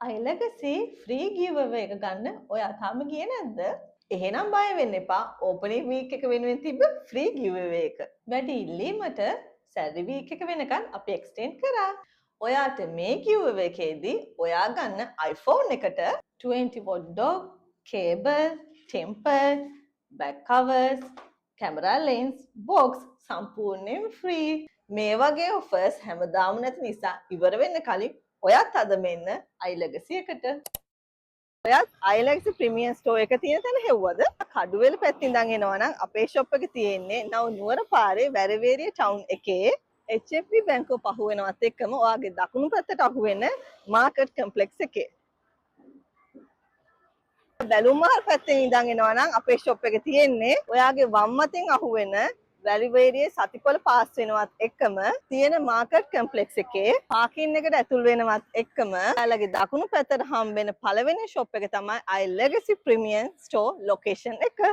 අයිලගසි free giveaway එක ගන්න ඔයා තාම ගියේ නැද්ද? එහෙනම් බය වෙන්න එපා. ඕපනින් වීක් එක වෙනුවෙන් තිබ්බ ෆ්‍රී giveaway එක. වැඩි ඉල්ලීමට සැරි වීක් එක වෙනකන් අපි එක්ස්ටෙන්ඩ් කරා. ඔයාට මේ giveaway එකේදී ඔයා ගන්න iPhone එකට 20 watt dock, cable, temper, back covers, camera lens, box සම්පූර්ණයෙන් ෆ්‍රී. මේ වගේ offers හැමදාම නැති නිසා ඉවර වෙන්න කලින් ඔයත් අද මෙන්න iLegacy එකට. ඔයත් iLegacy ප්‍රීමියම් ස්ටෝර් එක තියෙන තැන හෙව්වද? කඩුවෙල පැත්තෙන් ඉඳන් එනවා නම් අපේ ෂොප් එක තියෙන්නේ නව නුවර පාරේ වැරවේරිය ටවුන් එකේ HFB බැංකුව පහු වෙනවත් එක්කම ඔයාගේ දකුණු පැත්තට අහු වෙන මාකට් කම්ප්ලෙක්ස් එකේ. බැලුම්මහල් පැත්තෙන් ඉඳන් එනවා නම් අපේ ෂොප් එක තියෙන්නේ ඔයාගේ වම් අතින් අහු වෙන වැලිවේරියේ සතිපොළ පාස් වෙනවත් එක්කම තියෙන මාකට් කම්ප්ලෙක්ස් එකේ පාකින් එකට ඇතුල් වෙනවත් එක්කම ඔයාලගේ දකුණු පැත්තට හම්බ වෙන පළවෙනි ෂොප් එක තමයි iLegacy ප්‍රීමියම් ස්ටෝර් ලොකේෂන් එක.